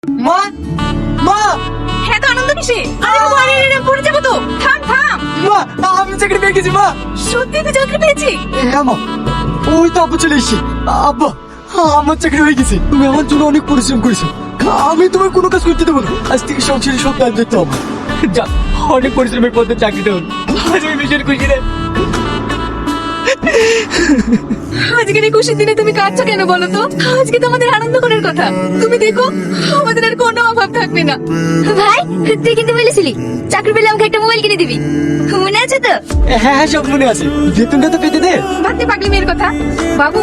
মা মা হ্যাঁ তো আনন্দ কিসে? আরে বাবা, আরে পড়ে যাবো তো। থাম থাম। মা আমি চাকরি পেয়ে গেছি মা। সত্যি তুই চাকরি পেয়েছি? হ্যাঁ মা, ওই তো আব্বু চলে এসেছি। আব্বা, আমার চাকরি হয়ে গেছে। তুমি আমার জন্য অনেক পরিশ্রম করেছো, আমি তোমার কোনো কাজ করতে দেবো না। আজ থেকে সংসারের সব কাজ দেখতে হবে। যা, অনেক পরিশ্রমের পর তো চাকরিটা হলো। আজ আমি ভীষণ খুশি রে। আজকের এই খুশির দিনে তুমি কাঁদছো কেন বলো তো? আজকে তো আমাদের আনন্দ করার কথা। তুমি দেখো, আমাদের আর কোনো অভাব থাকবে না। ভাই, তুই কিন্তু বলেছিলি চাকরি পেলে আমাকে একটা মোবাইল কিনে দিবি, মনে আছে তো? হ্যাঁ হ্যাঁ, সব মনে আছে। বেতনটা তো পেতে দে। ভাবতে পাগলি মেয়ের কথা। বাবু,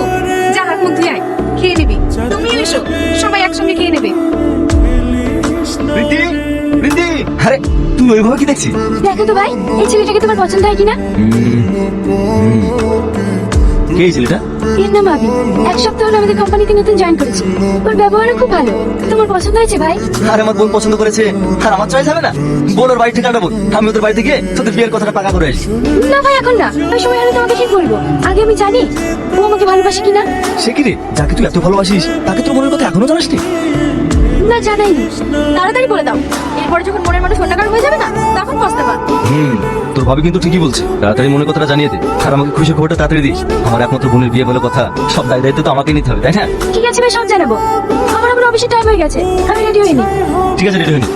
যা হাত মুখ ধুয়ে আয়, খেয়ে নিবি। তুমিও এসো, সবাই একসঙ্গে খেয়ে নেবে। রীতি রীতি, আরে তুই ওইভাবে কি দেখছিস? দেখো তো ভাই, এই ছেলেটাকে তোমার পছন্দ হয় কিনা? কে এই ছেলেটা? এর নাম আবি। এক সপ্তাহ হলো আমাদের কোম্পানিতে নতুন জয়েন করেছে। ওর ব্যবহারও খুব ভালো। তোমার পছন্দ হয়েছে ভাই? আর আমার বোন পছন্দ করেছে, আর আমার চয়েস হবে না? বোন ওর বাড়ি ঠিকানা বল, আমি ওদের বাড়িতে গিয়ে তোদের বিয়ের কথাটা পাকা করে আসি। না ভাই, এখন না, ওই সময় হলে তোমাকে ঠিক বলবো। আগে আমি জানি ও আমাকে ভালোবাসে কিনা। সে কি রে, যাকে তুই এত ভালোবাসিস তাকে তোর মনের কথা এখনো জানাসনি? না, জানাইনি। তাড়াতাড়ি বলে দাও, এরপরে যখন মনের মানুষ অন্যকার হয়ে যাবে না, তখন পস্তাবা। তোর ভাবি কিন্তু ঠিকই বলছে, তাড়াতাড়ি মনের কথাটা জানিয়ে দে, আর আমাকে খুশি খবরটা তাড়াতাড়ি দিস। আমার একমাত্র বোনের বিয়ে বলে কথা, সব দায় দায়িত্ব তো আমাকে নিতে হবে, তাই না? ঠিক আছে ভাই, সব জানাবো। আমার অফিসের টাইম হয়ে গেছে, আমি রেডি হইনি। ঠিক আছে, রেডি হয়নি।